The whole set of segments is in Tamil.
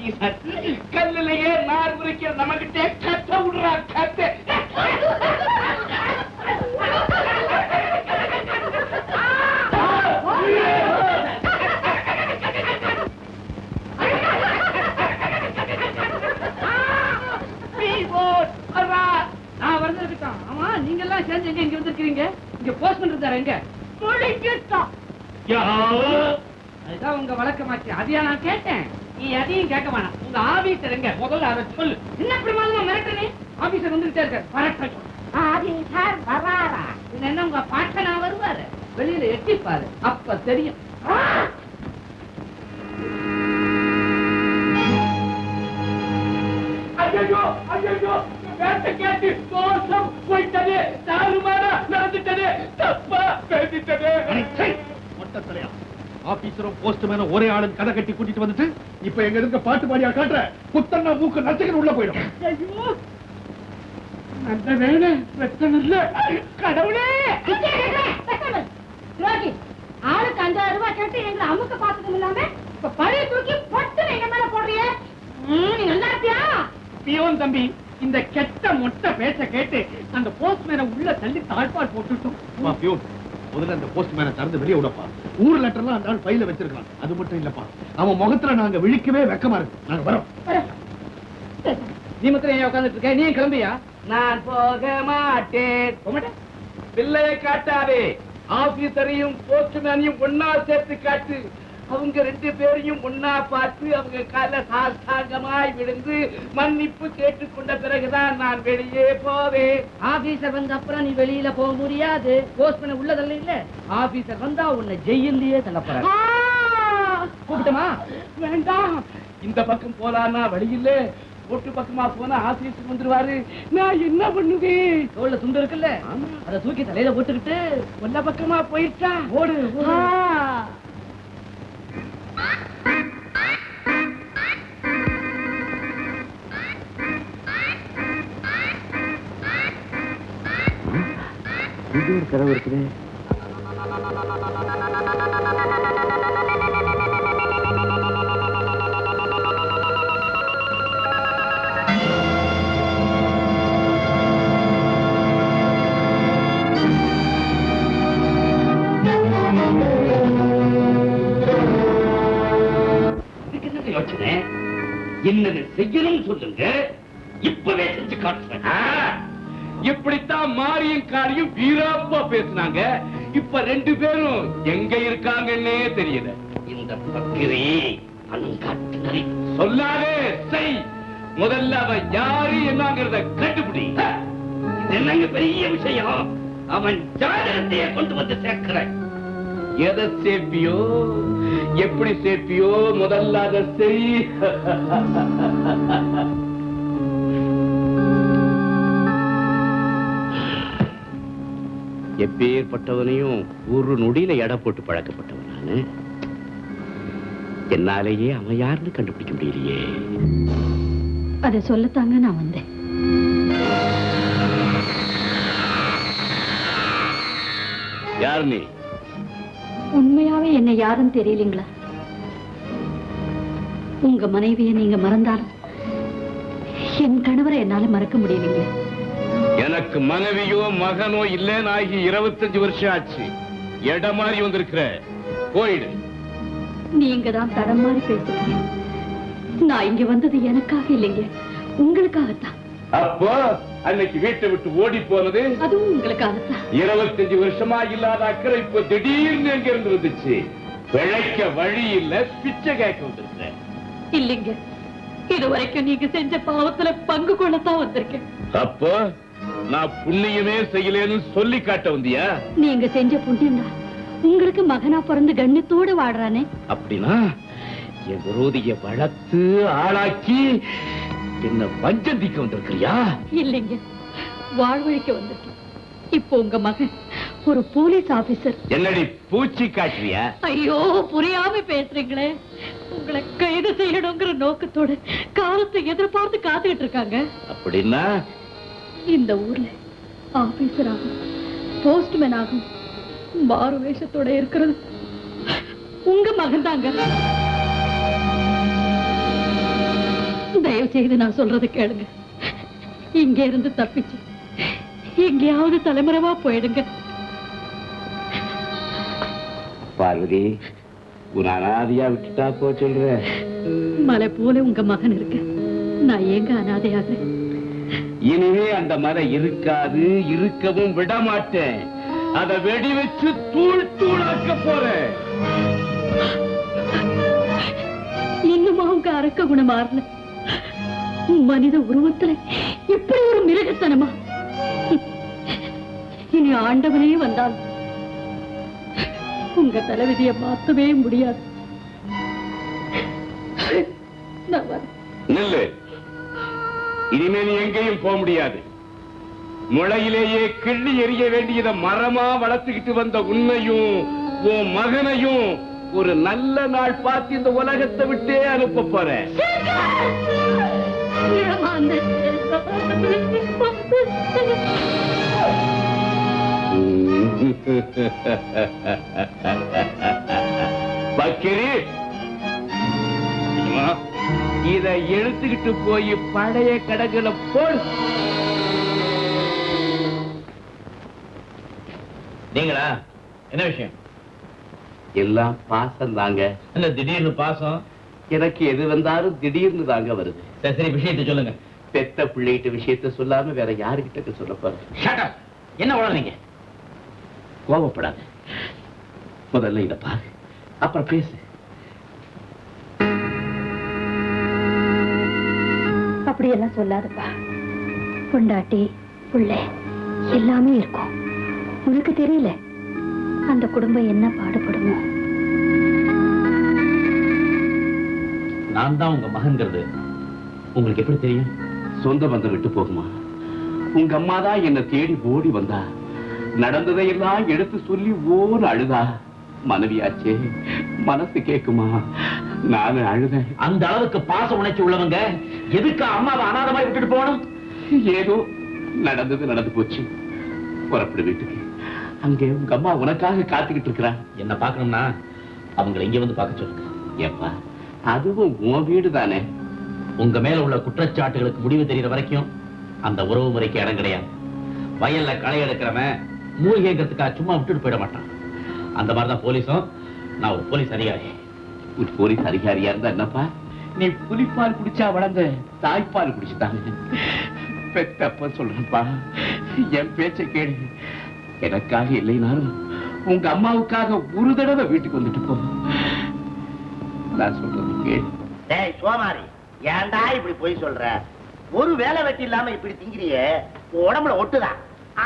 ஆபீசர். கல்லிலேயே நார் குறிக்கிற நம்மகிட்டே கத்த விடுறா கத்த. நான் வரதுதான். ஆமா, நீங்க எல்லாம் சேர்ந்து எங்க இங்க வந்திருக்கீங்க? இங்க போஸ்ட்மேன் இருந்தாரு எங்க? அதுதான் உங்க வழக்கமாச்சு. அதையா நான் கேட்டேன்? நீ அதையும் கேட்க வேணாம். உங்க ஆபீசர் எங்க? முதல்ல அதை சொல்லு. என்ன பிரமாதமா மிரட்டுறீ? ஆபீசர் வந்துகிட்டே இருக்காரு. வரட்டும். ஆபீசர் வராரா? என்ன உங்க பாட்டனா வருவாரு? வெளியில எட்டிப்பாரு, அப்ப தெரியும். ஐயோ ஐயோ, கேட்டு கேட்டு தோஷம் போயிட்டது, தாறுமாறா நடந்துட்டது, தப்பா பேசிட்டது. மொட்டை தலையா, ஆபீசரும் போஸ்ட்மேனும் ஒரே ஆளும் கதை கட்டி கூட்டிட்டு வந்துட்டு இப்ப எங்க இருக்க பாட்டு பாடியா காட்டுற? புத்தன்னா மூக்கு நச்சுக்கு உள்ள போயிடும். ஐயோ, அந்த வேலை பிரச்சனை இல்ல. கடவுளே, ஆளுக்கு 5000 ரூபாய் கேட்டு எங்களை அமுக்க பார்த்ததும் இல்லாம இப்ப பழைய தூக்கி பொட்டு எங்க மேல போடுறிய? நீ நல்லா இருப்பியா? பியோன் தம்பி, இந்த கெட்ட மொட்டை பேச்ச கேட்டு அந்த போஸ்ட்மேனை உள்ள தள்ளி தாழ்பால் போட்டுட்டோம். முதல்ல அந்த போஸ்ட்மேனை திறந்து வெளியே விடப்பா. ஊர் லெட்டர்லாம் அந்த ஆள் பையில வச்சிருக்கான். அது மட்டும் இல்லப்பா, அவன் முகத்துல நாங்க விழிக்கவே வெக்கமா இருக்கு. நாங்க வரோம். நீ மாத்திரம் ஏன் உட்கார்ந்துட்டு இருக்க? நீ கிளம்பியா? நான் போக மாட்டேன். பிள்ளைய காட்டாதே. ஆபீசரையும் போஸ்ட்மேனையும் ஒன்னா சேர்த்து காட்டு. அவங்க 2 பேரையும் ஒன்னா பார்த்து அவங்க கால சாஷ்டாங்கமாய் விழுந்து மன்னிப்பு கேட்டுக்கொண்ட பிறகுதான் நான் வெளியே போவேன். ஆபீசர் வந்த அப்புறம் நீ வெளியில போக முடியாது. போஸ்ட்மேன் உள்ளதல்ல இல்ல. ஆபீசர் வந்தா உன்னை ஜெயிலே தள்ளப்பற. கூப்பிட்டமா? வேண்டாம். இந்த பக்கம் போலான்னா வழியில, ஓட்டு பக்கமா போனா ஆபீசர் வந்துருவாரு. நான் என்ன பண்ணுவேன்? தோல்ல துண்டு இருக்குல்ல, அதை தூக்கி தலையில போட்டுக்கிட்டு ஒன்ன பக்கமா போயிட்டா ஓடு. இது ஒரு கதவு இருக்குது. யோசனை என்னது செய்யணும் சொல்லுங்க, இப்பவே செஞ்சு காட்டுறேன். இப்படித்தான் மாரியும் காரியும் வீராப்பா பேசினாங்க. இப்ப 2 பேரும் எங்க இருக்காங்கன்னே தெரியல. இந்த பக்கிரி அணுங்காட்டுனரை சொல்லாதே, செய். முதல்ல அவன் யாரு என்னங்கிறத கண்டுபிடி. இது என்னங்க பெரிய விஷயம்? அவன் ஜாதகத்தையே கொண்டு வந்து சேர்க்கிறேன். எதை சேர்ப்பியோ, எப்படி சேர்ப்பியோ, முதல்ல அதை செய். எப்பேற்பட்டவனையும் ஒரு நொடியில எடை போட்டு பழக்கப்பட்டவன் நானு. என்னாலேயே அவன் யாருன்னு கண்டுபிடிக்க முடியலையே. அதை சொல்லத்தாங்க நான் வந்தேன். யார் நீ? உண்மையாவே என்ன யாருன்னு தெரியலீங்களா? உங்க மனைவியை நீங்க மறந்தாலும் என் கணவரை என்னால மறக்க முடியலீங்க. எனக்கு மனைவியோ மகனோ இல்லன்னு ஆகி 25 வருஷம் ஆச்சு. இடம் மாறி வந்திருக்கிற, போயிடு. நீங்க தான் தடம் மாறி பேசுறீங்க. நான் இங்க வந்தது எனக்காக இல்லைங்க, உங்களுக்காகத்தான். அப்போ அன்னைக்கு வீட்டை விட்டு ஓடி போனது அதுவும் உங்களுக்காகத்தான். 25 வருஷமா இல்லாத அக்கறை இப்ப திடீர்னு எங்க இருந்து வந்துச்சு? பிழைக்க வழி இல்ல, பிச்சை கேட்க வந்திருக்க. இல்லைங்க, இதுவரைக்கும் நீங்க செஞ்ச பாவத்துல பங்கு கொள்ளத்தான் வந்திருக்கேன். அப்போ நான் புண்ணியமே செய்யலேன்னு சொல்லி காட்ட வந்தியா? நீங்க செஞ்ச புண்ணியம் தான் உங்களுக்கு மகனா பிறந்து கண்ணியத்தோடு வாடுறானே. அப்படின்னா என் விரோதிய வளர்த்து ஆளாக்கி என்ன வஞ்சந்திக்க வந்திருக்கிறியா? இல்லைங்க, வாழ்வழிக்க வந்திருக்கேன். இப்போ உங்க மகன் ஒரு போலீஸ் ஆபீசர். என்னடி பூச்சி காட்டுறியா? ஐயோ, புரியாம பேசுறீங்களே. உங்களை கைது செய்யணுங்கிற நோக்கத்தோட காலத்தை எதிர்பார்த்து காத்துக்கிட்டு இருக்காங்க. அப்படின்னா இந்த ஊர்ல ஆபீசர் ஆகும், போஸ்ட்மேன் ஆகும், மாறு வேஷத்தோட இருக்கிறது உங்க மகன் தாங்க. தயவு செய்து நான் சொல்றது கேளுங்க. இங்க இருந்து தப்பிச்சு எங்கேயாவது தலைமறைவா போயிடுங்க. பார்வதி, உன் அனாதையா விட்டுட்டா போ சொல்ற. மலை போல உங்க மகன் இருக்கு, நான் ஏங்க அனாதையாகிறேன்? இனிமே அந்த மலை இருக்காது, இருக்கவும் விட மாட்டேன். அதை வெடி வச்சு தூள் தூளாக்க போறேன். இன்னுமா உங்க அரக்க குணம் மாறல? மனித உருவத்துல இப்படி ஒரு மிருகத்தனமா? இனி ஆண்டவனே வந்தால் உங்க தலைவிதியை மாத்தவே முடியாது. நில்லு. இனிமே நீ எங்கேயும் போக முடியாது. முளையிலேயே கிள்ளி எறிய வேண்டியத மரமா வளர்த்துக்கிட்டு வந்த உன்னையும் உன் மகனையும் ஒரு நல்ல நாள் பார்த்து இந்த உலகத்தை விட்டே அனுப்ப போறேன். பக்கிரி, இதை எடுத்துக்கிட்டு போய் பழைய கடைகளை போடு. நீங்களா? என்ன விஷயம்? எல்லாம் பாசம் தாங்க. என்ன திடீர்னு பாசம்? எனக்கு எது வந்தாலும் திடீர்னு தாங்க வருது. சரி, விஷயத்தை சொல்லுங்க. பெத்த பிள்ளைகிட்ட விஷயத்த சொல்லாம வேற யாருகிட்ட சொல்ல போறேன்? என்ன வளர்றீங்க? கோபப்படாத. முதல்ல இத பாரு, அப்புறம் பேசு. அப்படியெல்லாம் சொல்லாதப்பா. பொண்டாட்டி புள்ளை எல்லாமே இருக்கும். உனக்கு தெரியல அந்த குடும்பம் என்ன பாடுபடுமோ. நான் தான் உங்க மகன்கிறது உங்களுக்கு எப்படி தெரியும்? சொந்த பந்தம் விட்டு போகுமா? உங்க அம்மா தான் என்ன தேடி ஓடி வந்தா. நடந்ததையெல்லாம் எடுத்து சொல்லி ஓர் அழுதா. மனைவியாச்சே, மனசு கேக்குமா? நானு அழுதேன். அந்த அளவுக்கு பாச உணர்ச்சி உள்ளவங்க எதுக்கு அம்மாவை அனாதமாய் விட்டுட்டு போகணும்? ஏதோ நடந்தது நடந்து போச்சு. புறப்படு வீட்டுக்கு. அங்கே உங்க அம்மா உனக்காக காத்துக்கிட்டு இருக்கிறா. என்ன பார்க்கணும்னா அவங்களை இங்க வந்து பார்க்க சொல்லுங்க. ஏப்பா, அதுவும் உன் வீடு தானே. உங்க மேல உள்ள குற்றச்சாட்டுகளுக்கு முடிவு தெரிகிற வரைக்கும் அந்த உறவு முறைக்கு இடம் கிடையாது. வயல்ல களை எடுக்கிறவன் மூலிகைங்கிறதுக்காக சும்மா விட்டுட்டு போயிட மாட்டான். அந்த மாதிரிதான் போலீஸும். நான் ஒரு போலீஸ் அதிகாரி. ஒரு போலீஸ் அதிகாரியா இருந்தா என்னப்பா? நீ புலிப்பால் குடிச்சா வளர்ந்த தாய்ப்பால் குடிச்சுட்டாங்க. பெத்தப்ப சொல்றப்பா, என் பேச்ச கேடு. எனக்காக இல்லைனாலும் உங்க அம்மாவுக்காக ஒரு தடவை வீட்டுக்கு வந்துட்டு போ. நான் சொல்றது கேடு. டேய் சோமாரி, ஏன்டா இப்படி போய் சொல்ற? ஒரு வேலை வெட்டி இல்லாம இப்படி திங்கிறியே, உடம்புல ஒட்டுதான்.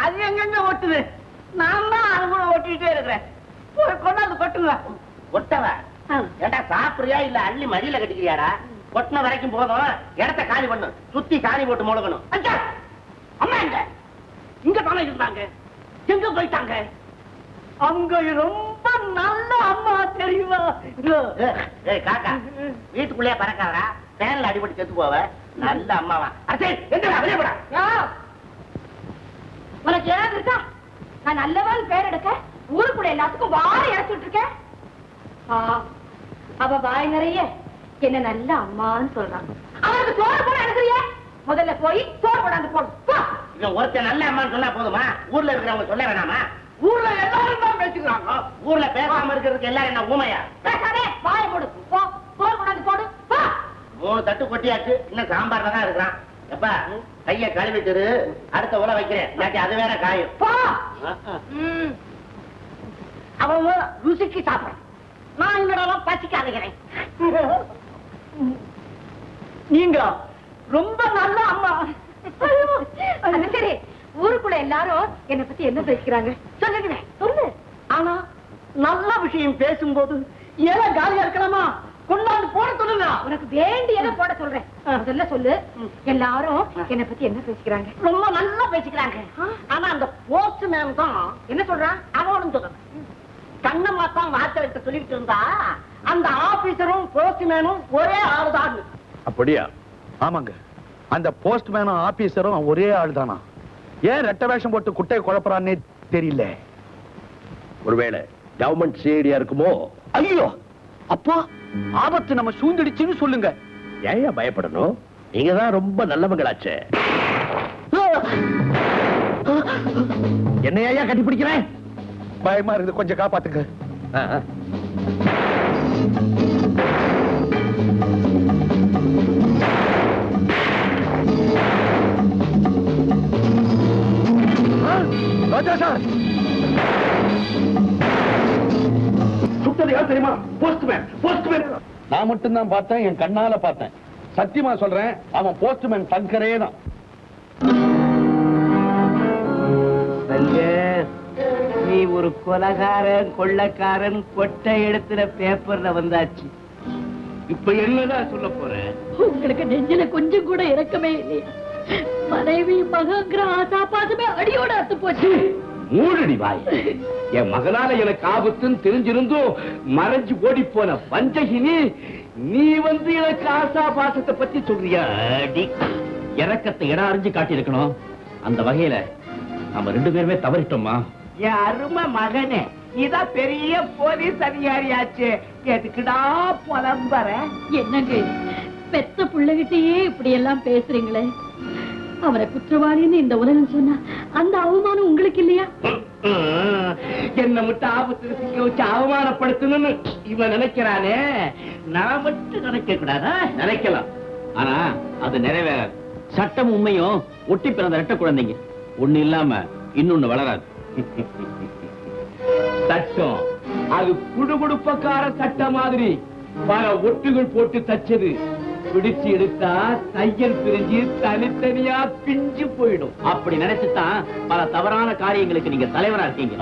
அது எங்க ஒட்டுது? நான் தான் அது கூட ஒட்டிட்டே இருக்கிறேன். கொண்டாந்து கொட்டுங்க. ஒட்டவ ஏண்டா சாப்பிடுறியா இல்ல அள்ளி மடியில கட்டிக்கிறியாடா? கொட்டின வரைக்கும் போதும், இடத்த காலி பண்ணு. சுத்தி காலி போட்டு முழுகணும். அம்மா எங்க? இங்க தானே இருந்தாங்க. எங்க போயிட்டாங்க? அங்க ரொம்ப நல்ல அம்மா தெரியுமா? காக்கா, வீட்டுக்குள்ளே பறக்காதா? பேன்ல அடிபட்டு செத்து போவ. நல்ல அம்மாவா? உனக்கு ஏதாவது இருக்கா? நான் நல்லவன் பேர் எடுக்க ஊருக்குள்ள எல்லாத்துக்கும் வார இறச்சிட்டு இருக்கேன். அவ வாய் நிறைய என்ன நல்ல அம்மான்னு சொல்றான். அவனுக்கு சோறு போட எடுக்கிறிய? முதல்ல போய் சோறு போடாந்து போடும். ஒருத்தர் நல்ல அம்மான்னு சொன்னா போதுமா? ஊர்ல இருக்கிறவங்க சொல்ல வேணாமா? ஊர்ல எல்லாரும் தான் பேசிக்கிறாங்க. ஊர்ல பேசாம இருக்கிறதுக்கு எல்லாரும் என்ன ஊமையா? பேசாதே, வாயை போடு. போ, சோறு கொண்டாந்து போடு. 3 தட்டு கொட்டியாச்சு. இன்னும் சாம்பார்ல தான் இருக்கிறான். எப்பா, கைய கழுவிட்டு அடுத்த உல வைக்கிறேன். அது வேற காயும். அவன் ருசிக்கு சாப்பிடுறான். நான் என்னோட பசிக்கு அழைக்கிறேன். நீங்க ரொம்ப நல்ல அம்மா. அது சரி, ஊருக்குள்ள எல்லாரும் என்னை பத்தி என்ன பேசிக்கிறாங்க சொல்லுங்க. சொல்லு. ஆனா நல்ல விஷயம் பேசும்போது ஏன் காலியா இருக்கலாமா? கொண்டாந்து போட சொல்லுங்க. உனக்கு வேண்டியதை போட சொல்றேன். முதல்ல சொல்லு, எல்லாரும் என்னை பத்தி என்ன பேசிக்கிறாங்க? ரொம்ப நல்லா பேசிக்கிறாங்க. ஆனா அந்த போஸ்ட்மேன் தான் என்ன சொல்றான்? அவனும் சொல்றான். கண்ணம்மா தான் வார்த்தை சொல்லிட்டு இருந்தா அந்த ஆபீசரும் போஸ்ட்மேனும் ஒரே ஆளுதான். அப்படியா? ஆமாங்க, அந்த போஸ்ட்மேனும் ஆபீசரும் ஒரே ஆள் தானா? ஏன் ரெட்ட வேஷம் போட்டு குட்டையை குழப்பறான்னே தெரியல. ஒருவேளை கவர்மெண்ட் சேடியா இருக்குமோ? ஐயோ, அப்பா, ஆபத்து நம்ம சூழ்ந்துடுச்சுன்னு சொல்லுங்க. ஏன் பயப்படணும்? நீங்க தான் ரொம்ப நல்லவங்களாச்சே. என்னையா கட்டி பிடிக்கிறேன்? பயமா இருக்குது, கொஞ்சம் காப்பாத்துங்க. ராஜா சார், சுட்டது யார் தெரியுமா? போஸ்ட்மேன். போஸ்ட்மேன் நான் மட்டும் தான் பார்த்தேன், என் கண்ணால பார்த்தேன். சத்தியமா சொல்றேன், அவன் போஸ்ட்மேன் சங்கரே தான். நீ ஒரு கொலைகாரன் கொள்ளக்காரன் கொட்டை எடுத்துற பேப்பர்ல வந்தாச்சு. இப்ப என்னதான் சொல்ல போற? உங்களுக்கு நெஞ்சில கொஞ்சம் கூட இறக்கமே இல்லையா? மனைவி மகங்கிற ஆசாபாசமே அடியோட அத்து போச்சு. மூடடி வாய். என் மகனால எனக்கு ஆபத்துன்னு தெரிஞ்சிருந்தும் மறைஞ்சு ஓடி போன வஞ்சகினி, நீ வந்து எனக்கு ஆசா பாசத்தை பத்தி சொல்றியா? இறக்கத்தை இடம் அறிஞ்சு காட்டி இருக்கணும். அந்த வகையில நம்ம 2 பேருமே தவறிட்டோமா? என் அருமை மகனே, இதான் பெரிய போலீஸ் அதிகாரியாச்சு, எதுக்குடா புலம்பற? என்னங்க பெத்த பிள்ளைகிட்டயே இப்படி எல்லாம் பேசுறீங்களே? அவரை குற்றவாளின்னு இந்த உலகம் சொன்னா அந்த அவமானம் உங்களுக்கு இல்லையா? என்ன மட்டும் ஆபத்துல சிக்க வச்சு அவமானப்படுத்தணும்னு இவன் நினைக்கிறானே, நான் மட்டும் நினைக்க கூடாதா? நினைக்கலாம், ஆனா அது நிறைவேறாது. சட்டம் உண்மையும் ஒட்டி பிறந்த ரெட்ட குழந்தைங்க, ஒண்ணு இல்லாம இன்னொன்னு வளராது. சட்டம் அது குடுகுடுப்பக்கார சட்டம் மாதிரி பல ஒட்டுகள் போட்டு தச்சது. பிடிச்சு எடுத்தா தையல் பிரிஞ்சு தனித்தனியா பிஞ்சு போயிடும். அப்படி நினைச்சுதான் பல தவறான காரியங்களுக்கு நீங்க தலைவரா இருக்கீங்க.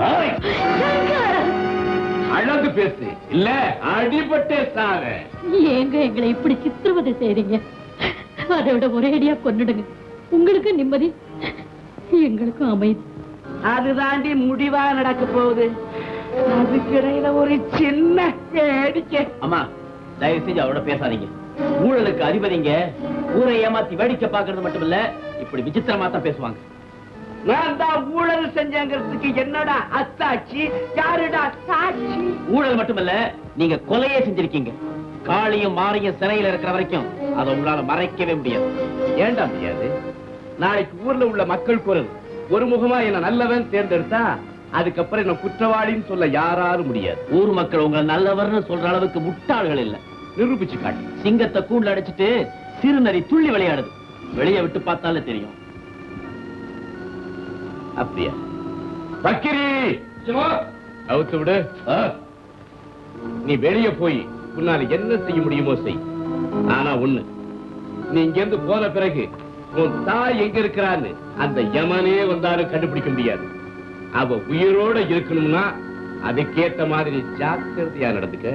அழகு பேசு, இல்ல அடிபட்டே சாவ. ஏங்க எங்களை இப்படி சித்திரவதை செய்றீங்க? அதோட ஒரேடியா கொன்னுடுங்க, உங்களுக்கு நிம்மதி, எங்களுக்கும் அமைதி. அதுதாண்டி முடிவா நடக்க போகுது. அதுக்கிடையில ஒரு சின்ன வேடிக்கை. அம்மா, தயவு செஞ்சு அவரோட பேசாதீங்க. ஊழலுக்கு அதிபதிங்க ஊரை ஏமாத்தி வேடிக்கை பாக்குறது மட்டும் இல்ல, இப்படி விசித்திரமா தான் பேசுவாங்க. நான் தான் ஊழல் செஞ்சங்கிறதுக்கு என்னடா அத்தாட்சி? யாருடா சாட்சி? ஊழல் மட்டுமல்ல, நீங்க கொலையே செஞ்சிருக்கீங்க. காளியும் மாரியும் சிறையில இருக்கிற வரைக்கும் அதை உங்களால மறைக்கவே முடியாது. ஏண்டா முடியாது? நாளைக்கு ஊர்ல உள்ள மக்கள் குரல் ஒரு முகமா என்ன நல்லவன் தேர்ந்தெடுத்தா அதுக்கப்புறம் என்ன குற்றவாளின்னு சொல்ல யாராலும் முடியாது. ஊர் மக்கள் உங்களை நல்லவர்னு சொல்ற அளவுக்கு முட்டாள்கள் இல்ல. நிரூபிச்சு காட்டு. சிங்கத்தை கூண்டுல அடைச்சிட்டு சிறுநரி துள்ளி விளையாடுது, வெளியே விட்டு பார்த்தாலே தெரியும். அப்படியா? பக்கிரி அவுத்து விடு. நீ வெளியே போய் உன்னால என்ன செய்ய முடியுமோ செய். ஆனா ஒண்ணு, நீ இங்க இருந்து போன பிறகு உன் தாய் எங்க இருக்கிறான்னு அந்த யமனே வந்தாலும் கண்டுபிடிக்க முடியாது. அவ உயிரோட இருக்கணும்னா அதுக்கேத்த மாதிரி ஜாக்கிரதையா நடந்துக்க.